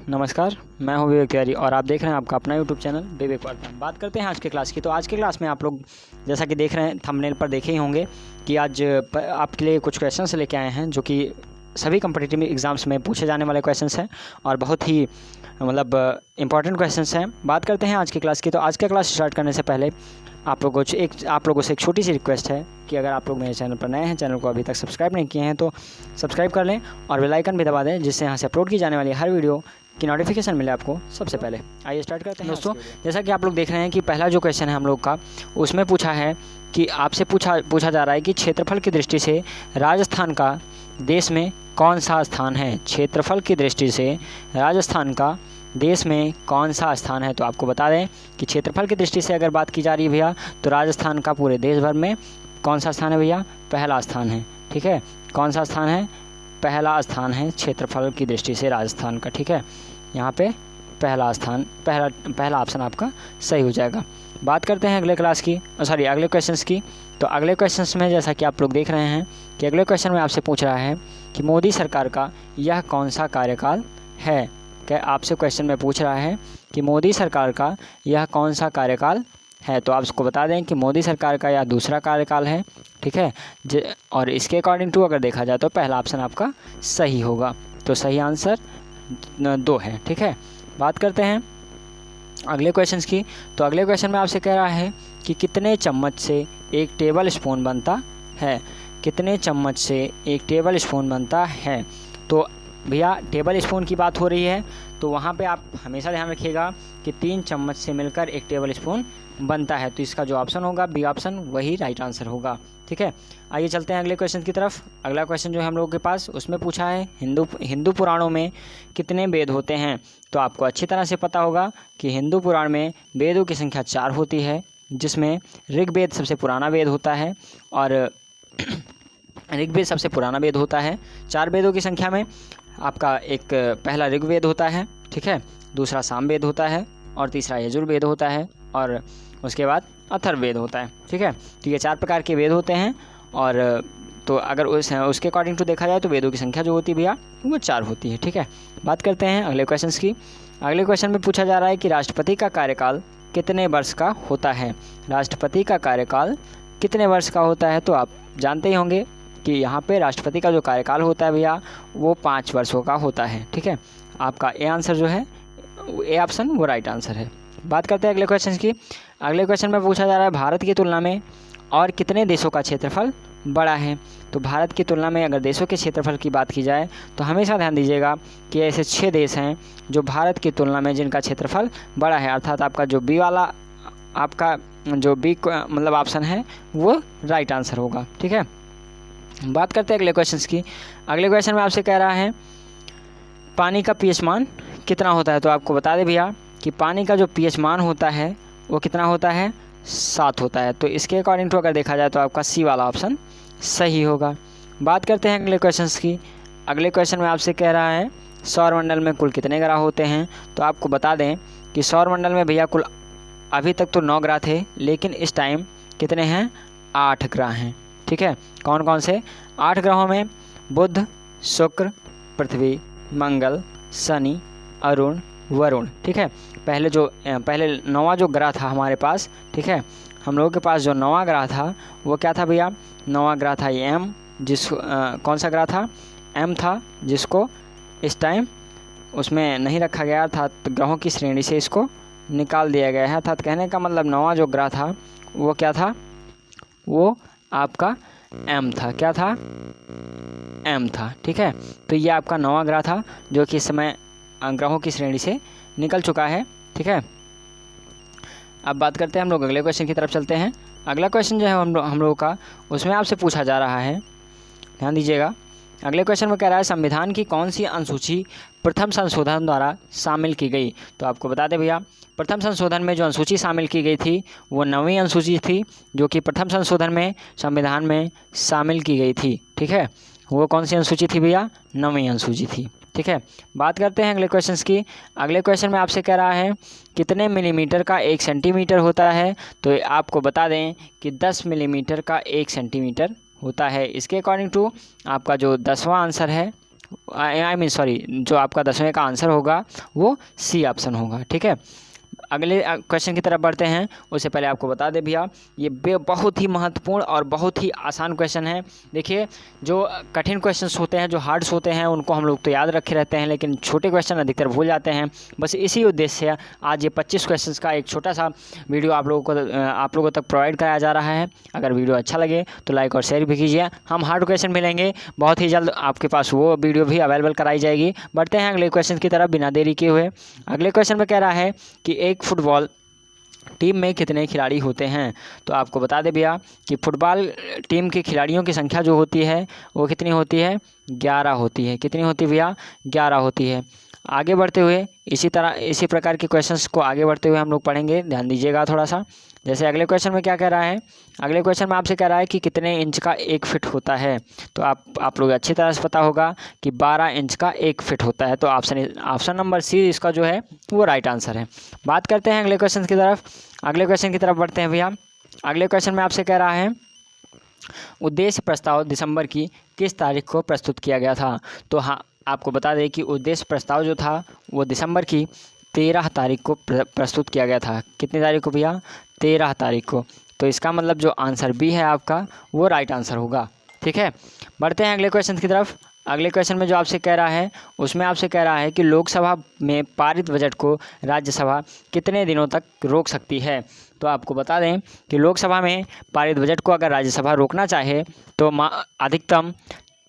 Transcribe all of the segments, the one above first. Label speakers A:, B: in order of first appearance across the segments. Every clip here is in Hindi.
A: नमस्कार, मैं हूं विवेक तिवारी और आप देख रहे हैं आपका अपना यूट्यूब चैनल विवेक वार्ता। बात करते हैं आज के क्लास की। तो आज के क्लास में आप लोग जैसा कि देख रहे हैं, थंबनेल पर देखे ही होंगे कि आज आपके लिए कुछ क्वेश्चंस लेके आए हैं जो कि सभी कॉम्पिटिटिव एग्ज़ाम्स में पूछे जाने वाले क्वेश्चंस हैं और बहुत ही इंपॉर्टेंट क्वेश्चंस हैं। बात करते हैं आज की क्लास की। तो आज का क्लास स्टार्ट करने से पहले आप लोगों से एक छोटी सी रिक्वेस्ट है कि अगर आप लोग मेरे चैनल पर नए हैं, चैनल को अभी तक सब्सक्राइब नहीं किए हैं तो सब्सक्राइब कर लें और बेल आइकन भी दबा दें, जिससे यहाँ से अपलोड की जाने वाली हर वीडियो की नोटिफिकेशन मिले आपको सबसे पहले। आइए स्टार्ट करते हैं दोस्तों। जैसा कि आप लोग देख रहे हैं कि पहला जो क्वेश्चन है हम लोग का, उसमें पूछा है कि आपसे पूछा जा रहा है कि क्षेत्रफल की दृष्टि से राजस्थान का देश में कौन सा स्थान है। क्षेत्रफल की दृष्टि से राजस्थान का देश में कौन सा स्थान है। तो आपको बता दें कि क्षेत्रफल की दृष्टि से अगर बात की जा रही है भैया, तो राजस्थान का पूरे देश भर में कौन सा स्थान है भैया? पहला स्थान है। ठीक है, कौन सा स्थान है? पहला स्थान है क्षेत्रफल की दृष्टि से राजस्थान का। ठीक है, यहाँ पे पहला स्थान, पहला ऑप्शन आपका सही हो जाएगा। बात करते हैं अगले क्वेश्चंस की। तो अगले क्वेश्चंस में जैसा कि आप लोग देख रहे हैं कि अगले क्वेश्चन में आपसे पूछ रहा है कि मोदी सरकार का यह कौन सा कार्यकाल है। क्या आपसे क्वेश्चन में पूछ रहा है कि मोदी सरकार का यह कौन सा कार्यकाल है। तो आप उसको बता दें कि मोदी सरकार का यह दूसरा कार्यकाल है। ठीक है, और इसके अकॉर्डिंग टू अगर देखा जाए तो पहला ऑप्शन आपका सही होगा। तो सही आंसर 2 है। ठीक है, बात करते हैं अगले क्वेश्चन की। तो अगले क्वेश्चन में आपसे कह रहा है कि कितने चम्मच से एक टेबल स्पून बनता है। कितने चम्मच से एक टेबल स्पून बनता है। तो भैया टेबल स्पून की बात हो रही है, तो वहाँ पे आप हमेशा ध्यान रखिएगा कि 3 चम्मच से मिलकर एक टेबल स्पून बनता है। तो इसका जो ऑप्शन होगा बी ऑप्शन, वही राइट आंसर होगा। ठीक है, आइए चलते हैं अगले क्वेश्चन की तरफ। अगला क्वेश्चन जो है हम लोगों के पास, उसमें पूछा है हिंदू पुराणों में कितने वेद होते हैं। तो आपको अच्छी तरह से पता होगा कि हिंदू पुराण में वेदों की संख्या 4 होती है, जिसमें ऋग्वेद सबसे पुराना वेद होता है और ऋग्वेद सबसे पुराना वेद होता है। 4 वेदों की संख्या में आपका एक पहला ऋग्वेद होता है। ठीक है, दूसरा सामवेद होता है और तीसरा यजुर्वेद होता है और उसके बाद अथर्ववेद होता है। ठीक है, तो ये 4 प्रकार के वेद होते हैं। और तो अगर उसके अकॉर्डिंग टू देखा जाए तो वेदों की संख्या जो होती है भैया वो 4 होती है। ठीक है, बात करते हैं अगले क्वेश्चन की। अगले क्वेश्चन में पूछा जा रहा है कि राष्ट्रपति का कार्यकाल कितने वर्ष का होता है। राष्ट्रपति का कार्यकाल कितने वर्ष का होता है। तो आप जानते ही होंगे कि यहाँ पे राष्ट्रपति का जो कार्यकाल होता है भैया वो 5 वर्षों का होता है। ठीक है, आपका ए आंसर जो है, ए ऑप्शन वो राइट आंसर है। बात करते हैं अगले क्वेश्चन की। अगले क्वेश्चन में पूछा जा रहा है भारत की तुलना में और कितने देशों का क्षेत्रफल बड़ा है। तो भारत की तुलना में अगर देशों के क्षेत्रफल की बात की जाए तो हमेशा ध्यान दीजिएगा कि ऐसे 6 देश हैं जो भारत की तुलना में जिनका क्षेत्रफल बड़ा है। अर्थात आपका जो बी वाला, आपका जो बी ऑप्शन है वो राइट आंसर होगा। ठीक है, बात करते हैं अगले क्वेश्चन की। अगले क्वेश्चन में आपसे कह रहा है पानी का पीएच मान कितना होता है। तो आपको बता दें भैया कि पानी का जो पीएच मान होता है वो कितना होता है? 7 होता है। तो इसके अकॉर्डिंग टू अगर देखा जाए तो आपका सी वाला ऑप्शन सही होगा। बात करते हैं अगले क्वेश्चन की। अगले क्वेश्चन में आपसे कह रहा है सौरमंडल में कुल कितने ग्रह होते हैं। तो आपको बता दें कि सौरमंडल में भैया कुल अभी तक तो 9 ग्रह थे, लेकिन इस टाइम कितने हैं? 8 ग्रह हैं। ठीक है, कौन कौन से? 8 ग्रहों में बुध, शुक्र, पृथ्वी, मंगल, शनि, अरुण, वरुण। ठीक है, पहले 9वां जो ग्रह था हमारे पास, ठीक है, हम लोगों के पास जो 9वां ग्रह था वो क्या था भैया? 9वां ग्रह था ये एम, कौन सा ग्रह था? एम था, जिसको इस टाइम उसमें नहीं रखा गया था, तो ग्रहों की श्रेणी से इसको निकाल दिया गया है। अर्थात कहने का मतलब 9वां जो ग्रह था वो क्या था? वो आपका एम था। क्या था? एम था। ठीक है, तो ये आपका 9वां ग्रह था जो कि इस समय ग्रहों की श्रेणी से निकल चुका है। ठीक है, अब बात करते हैं हम लोग अगले क्वेश्चन की तरफ चलते हैं। अगला क्वेश्चन जो है हम लोगों का, उसमें आपसे पूछा जा रहा है, ध्यान दीजिएगा। अगले क्वेश्चन में कह रहा है संविधान की कौन सी अनुसूची प्रथम संशोधन द्वारा शामिल की गई। तो आपको बता दें भैया, प्रथम संशोधन में जो अनुसूची शामिल की गई थी वो 9वीं अनुसूची थी, जो कि प्रथम संशोधन में संविधान में शामिल की गई थी। ठीक है, वो कौन सी अनुसूची थी भैया? 9वीं अनुसूची थी। ठीक है, बात करते हैं अगले क्वेश्चन की। अगले क्वेश्चन में आपसे कह रहा है कितने मिलीमीटर का 1 सेंटीमीटर होता है। तो आपको बता दें कि 10 मिलीमीटर का 1 सेंटीमीटर होता है। इसके अकॉर्डिंग टू आपका जो 10वां आंसर है आई मीन सॉरी, जो आपका 10वें का आंसर होगा वो सी ऑप्शन होगा। ठीक है, अगले क्वेश्चन की तरफ बढ़ते हैं। उससे पहले आपको बता दें भैया, ये बहुत ही महत्वपूर्ण और बहुत ही आसान क्वेश्चन है। देखिए, जो कठिन क्वेश्चंस होते हैं, जो हार्ड्स होते हैं, उनको हम लोग तो याद रखे रहते हैं, लेकिन छोटे क्वेश्चन अधिकतर भूल जाते हैं। बस इसी उद्देश्य से आज ये 25 क्वेश्चंस का एक छोटा सा वीडियो आप लोगों तक प्रोवाइड कराया जा रहा है। अगर वीडियो अच्छा लगे तो लाइक और शेयर भी कीजिए। हम हार्ड क्वेश्चन मिलेंगे बहुत ही जल्द, आपके पास वो वीडियो भी अवेलेबल कराई जाएगी। बढ़ते हैं अगले क्वेश्चन की तरफ बिना देरी किए हुए। अगले क्वेश्चन में कह रहा है कि एक फुटबॉल टीम में कितने खिलाड़ी होते हैं। तो आपको बता दें भैया कि फुटबॉल टीम के खिलाड़ियों की संख्या जो होती है वो कितनी होती है, 11 होती है। कितनी होती है भैया, 11 होती है। आगे बढ़ते हुए इसी प्रकार के क्वेश्चंस को आगे बढ़ते हुए हम लोग पढ़ेंगे, ध्यान दीजिएगा थोड़ा सा। जैसे अगले क्वेश्चन में क्या कह रहा है, अगले क्वेश्चन में आपसे कह रहा है कि कितने इंच का 1 फीट होता है। तो आप लोग अच्छी तरह से पता होगा कि 12 इंच का 1 फीट होता है। तो ऑप्शन नंबर सी इसका जो है वो राइट आंसर है। बात करते हैं अगले क्वेश्चन की तरफ। अगले क्वेश्चन की तरफ बढ़ते हैं भैया। अगले क्वेश्चन में आपसे कह रहा है उद्देश्य प्रस्ताव दिसंबर की किस तारीख को प्रस्तुत किया गया था। तो हाँ, आपको बता दें कि उद्देश्य प्रस्ताव जो था वो दिसंबर की 13 तारीख को प्रस्तुत किया गया था। कितनी तारीख को भैया, 13 तारीख को। तो इसका मतलब जो आंसर बी है आपका वो राइट आंसर होगा। ठीक है, बढ़ते हैं अगले क्वेश्चन की तरफ। अगले क्वेश्चन में जो आपसे कह रहा है उसमें आपसे कह रहा है कि लोकसभा में पारित बजट को राज्यसभा कितने दिनों तक रोक सकती है। तो आपको बता दें कि लोकसभा में पारित बजट को अगर राज्यसभा रोकना चाहे तो अधिकतम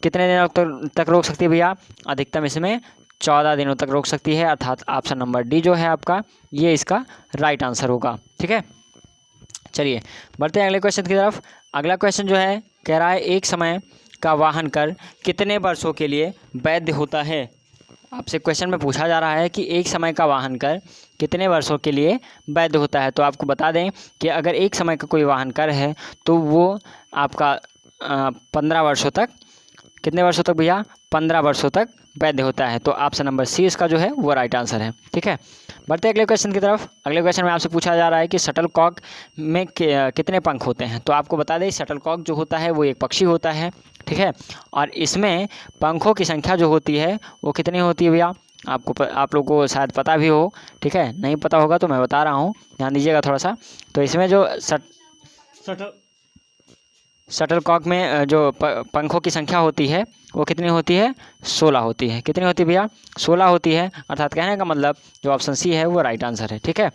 A: कितने दिनों तक रोक सकती है भैया, अधिकतम इसमें 14 दिनों तक रोक सकती है। अर्थात ऑप्शन नंबर डी जो है आपका ये इसका राइट आंसर होगा। ठीक है, चलिए बढ़ते हैं अगले क्वेश्चन की तरफ। अगला क्वेश्चन जो है कह रहा है एक समय का वाहन कर कितने वर्षों के लिए वैध होता है। आपसे क्वेश्चन में पूछा जा रहा है कि एक समय का वाहन कर कितने वर्षों के लिए वैध होता है। तो आपको बता दें कि अगर एक समय का कोई वाहन कर है तो वो आपका 15 वर्षों तक, कितने वर्षों तक भैया, 15 वर्षों तक वैध होता है। तो ऑप्शन नंबर सी इसका जो है वो राइट आंसर है। ठीक है, बढ़ते हैं अगले क्वेश्चन की तरफ। अगले क्वेश्चन में आपसे पूछा जा रहा है कि शटल कॉक में कितने पंख होते हैं। तो आपको बता दें शटल कॉक जो होता है वो एक पक्षी होता है। ठीक है, और इसमें पंखों की संख्या जो होती है वो कितनी होती है भैया, आप लोगों को शायद पता भी हो। ठीक है, नहीं पता होगा तो मैं बता रहा हूँ, ध्यान दीजिएगा थोड़ा सा। तो इसमें जो शटल कॉक में जो पंखों की संख्या होती है वो कितनी होती है, 16 होती है। कितनी होती है भैया, 16 होती है। अर्थात कहने का मतलब जो ऑप्शन सी है वो राइट आंसर है। ठीक है,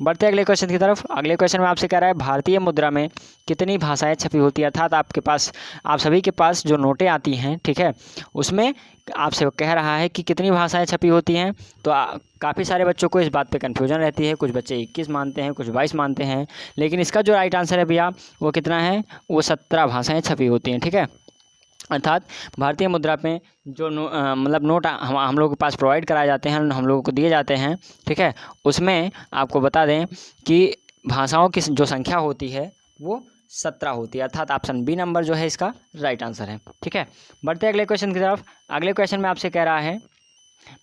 A: बढ़ते हैं अगले क्वेश्चन की तरफ। अगले क्वेश्चन में आपसे कह रहा है भारतीय मुद्रा में कितनी भाषाएं छपी होती है। अर्थात आप सभी के पास जो नोटें आती हैं, ठीक है, उसमें आपसे कह रहा है कि कितनी भाषाएं छपी होती हैं। तो काफ़ी सारे बच्चों को इस बात पे कन्फ्यूजन रहती है, कुछ बच्चे 21 मानते हैं, कुछ 22 मानते हैं, लेकिन इसका जो राइट आंसर है भैया वो कितना है, वो 17 भाषाएँ छपी होती हैं। ठीक है, अर्थात भारतीय मुद्रा में जो मतलब नोट हम लोगों के पास प्रोवाइड कराए जाते हैं, हम लोगों को दिए जाते हैं, ठीक है, उसमें आपको बता दें कि भाषाओं की जो संख्या होती है वो 17 होती है। अर्थात ऑप्शन बी नंबर जो है इसका राइट आंसर है। ठीक है, बढ़ते हैं अगले क्वेश्चन की तरफ। अगले क्वेश्चन में आपसे कह रहा है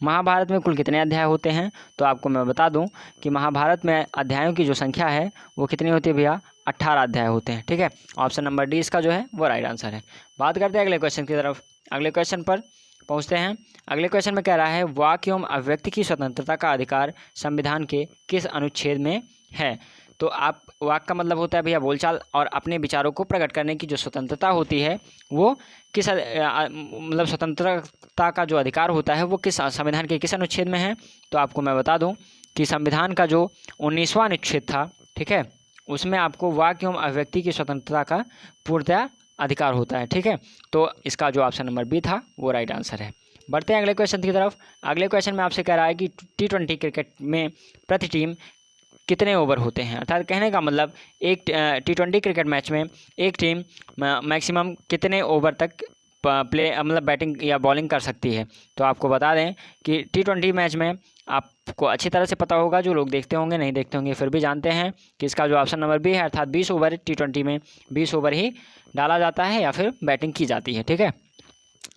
A: महाभारत में कुल कितने अध्याय होते हैं। तो आपको मैं बता दूं कि महाभारत में अध्यायों की जो संख्या है वो कितनी होती है भैया, 18 अध्याय होते हैं। ठीक है, ऑप्शन नंबर डी इसका जो है वो राइट आंसर है। बात करते हैं अगले क्वेश्चन की तरफ। अगले क्वेश्चन पर पहुंचते हैं। अगले क्वेश्चन में कह रहा है वाक एवं अभिव्यक्ति की स्वतंत्रता का अधिकार संविधान के किस अनुच्छेद में है। तो आप वाक का मतलब होता है भैया बोलचाल और अपने विचारों को प्रकट करने की जो स्वतंत्रता होती है वो किस मतलब स्वतंत्रता का जो अधिकार होता है वो किस संविधान के किस अनुच्छेद में है। तो आपको मैं बता दूं कि संविधान का जो 19वां अनुच्छेद था, ठीक है, उसमें आपको वाक एवं अभिव्यक्ति की स्वतंत्रता का पूर्णतः अधिकार होता है। ठीक है, तो इसका जो ऑप्शन नंबर बी था वो राइट आंसर है। बढ़ते हैं अगले क्वेश्चन की तरफ। अगले क्वेश्चन में आपसे कह रहा है कि T20 क्रिकेट में प्रति टीम कितने ओवर होते हैं। अर्थात कहने का मतलब एक T20 क्रिकेट मैच में एक टीम मैक्सिमम कितने ओवर तक मतलब बैटिंग या बॉलिंग कर सकती है। तो आपको बता दें कि T20 मैच में आपको अच्छी तरह से पता होगा, जो लोग देखते होंगे नहीं देखते होंगे फिर भी जानते हैं कि इसका जो ऑप्शन नंबर बी है, अर्थात 20 ओवर T20 में 20 ओवर ही डाला जाता है या फिर बैटिंग की जाती है। ठीक है,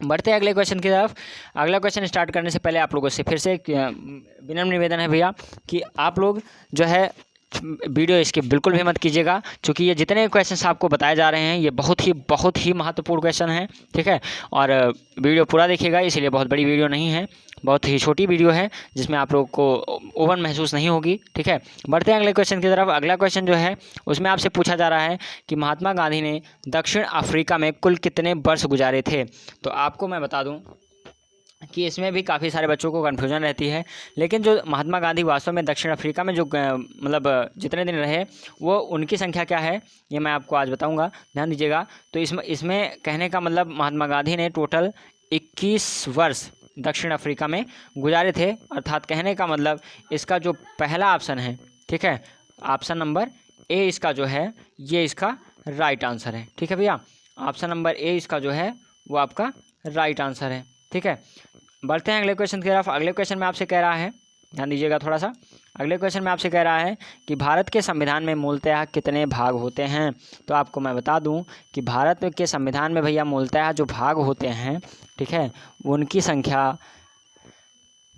A: बढ़ते हैं अगले क्वेश्चन की तरफ। अगला क्वेश्चन स्टार्ट करने से पहले आप लोगों से फिर से विनम्र निवेदन है भैया कि आप लोग जो है वीडियो इसके बिल्कुल भी मत कीजिएगा, क्योंकि ये जितने क्वेश्चंस आपको बताए जा रहे हैं ये बहुत ही महत्वपूर्ण क्वेश्चन हैं, ठीक है। और वीडियो पूरा देखिएगा, इसलिए बहुत बड़ी वीडियो नहीं है, बहुत ही छोटी वीडियो है जिसमें आप लोग को ओवन महसूस नहीं होगी, ठीक है। बढ़ते हैं अगले क्वेश्चन की तरफ। अगला क्वेश्चन जो है उसमें आपसे पूछा जा रहा है कि महात्मा गांधी ने दक्षिण अफ्रीका में कुल कितने वर्ष गुजारे थे। तो आपको मैं बता दूं कि इसमें भी काफ़ी सारे बच्चों को कन्फ्यूजन रहती है, लेकिन जो महात्मा गांधी वास्तव में दक्षिण अफ्रीका में जो मतलब जितने दिन रहे वो उनकी संख्या क्या है ये मैं आपको आज बताऊंगा, ध्यान दीजिएगा। तो इसमें कहने का मतलब महात्मा गांधी ने टोटल 21 वर्ष दक्षिण अफ्रीका में गुजारे थे, अर्थात कहने का मतलब इसका जो पहला ऑप्शन है, ठीक है, ऑप्शन नंबर ए इसका जो है ये इसका राइट आंसर है, ठीक है भैया। ऑप्शन नंबर ए इसका जो है वो आपका राइट आंसर है, ठीक है। बढ़ते हैं अगले क्वेश्चन की तरफ। अगले क्वेश्चन में आपसे कह रहा है, ध्यान दीजिएगा थोड़ा सा, अगले क्वेश्चन में आपसे कह रहा है कि भारत के संविधान में मूलतः कितने भाग होते हैं। तो आपको मैं बता दूं कि भारत के संविधान में भैया मूलतः जो भाग होते हैं, ठीक है, उनकी संख्या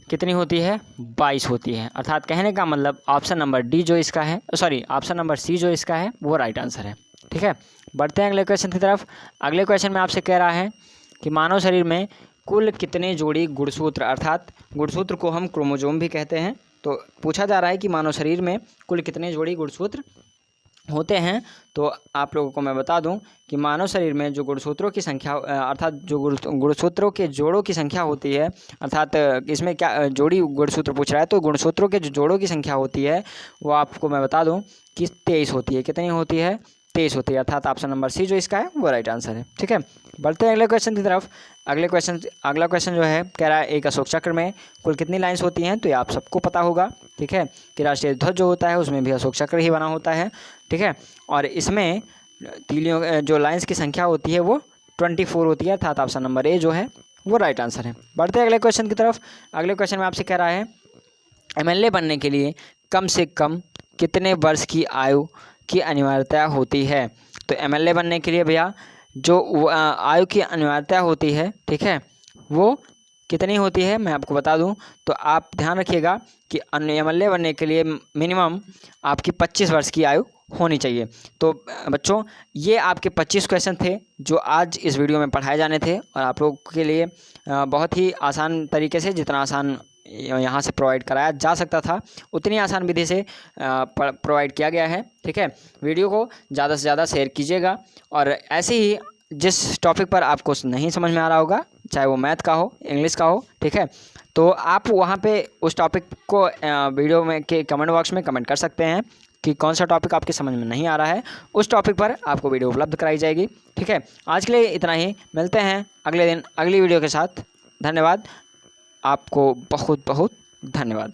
A: कितनी होती है, 22 होती है, अर्थात कहने का मतलब ऑप्शन नंबर डी जो इसका है, सॉरी ऑप्शन नंबर सी जो इसका है वो राइट आंसर है, ठीक है। बढ़ते हैं अगले क्वेश्चन की तरफ। अगले क्वेश्चन में आपसे कह रहा है कि मानव शरीर में कुल कितने जोड़ी गुणसूत्र, अर्थात गुणसूत्र को हम क्रोमोसोम भी कहते हैं, तो पूछा जा रहा है कि मानव शरीर में कुल कितने जोड़ी गुणसूत्र होते हैं। तो आप लोगों को मैं बता दूं कि मानव शरीर में जो गुणसूत्रों की संख्या अर्थात जो गुणसूत्रों के जोड़ों की संख्या होती है, अर्थात इसमें क्या जोड़ी गुणसूत्र पूछ रहा है, तो गुणसूत्रों के जो जोड़ों की संख्या होती है वो आपको मैं बता दूं कि 23 होती है। कितनी होती है, 23 होती है, अर्थात ऑप्शन नंबर सी जो इसका है वो राइट आंसर है, ठीक है। बढ़ते हैं अगले क्वेश्चन की तरफ। अगला क्वेश्चन जो है कह रहा है एक अशोक चक्र में कुल कितनी लाइंस होती हैं। तो ये आप सबको पता होगा, ठीक है, कि राष्ट्रीय ध्वज जो होता है उसमें भी अशोक चक्र ही बना होता है, ठीक है। और इसमें तीलियों जो लाइंस की संख्या होती है वो 24 होती है, अर्थात ऑप्शन नंबर ए जो है वो राइट आंसर है। बढ़ते हैं अगले क्वेश्चन की तरफ। अगले क्वेश्चन में आपसे कह रहा है MLA बनने के लिए कम से कम कितने वर्ष की आयु की अनिवार्यता होती है। तो MLA बनने के लिए भैया जो आयु की अनिवार्यता होती है, ठीक है, वो कितनी होती है मैं आपको बता दूं। तो आप ध्यान रखिएगा कि MLA बनने के लिए मिनिमम आपकी 25 वर्ष की आयु होनी चाहिए। तो बच्चों ये आपके 25 क्वेश्चन थे जो आज इस वीडियो में पढ़ाए जाने थे, और आप लोगों के लिए बहुत ही आसान तरीके से, जितना आसान यहाँ से प्रोवाइड कराया जा सकता था उतनी आसान विधि से प्रोवाइड किया गया है, ठीक है। वीडियो को ज़्यादा से ज़्यादा शेयर कीजिएगा, और ऐसे ही जिस टॉपिक पर आपको नहीं समझ में आ रहा होगा, चाहे वो मैथ का हो, इंग्लिश का हो, ठीक है, तो आप वहाँ पे उस टॉपिक को वीडियो में के कमेंट बॉक्स में कमेंट कर सकते हैं कि कौन सा टॉपिक आपके समझ में नहीं आ रहा है, उस टॉपिक पर आपको वीडियो उपलब्ध कराई जाएगी, ठीक है। आज के लिए इतना ही, मिलते हैं अगले दिन अगली वीडियो के साथ। धन्यवाद, आपको बहुत बहुत धन्यवाद।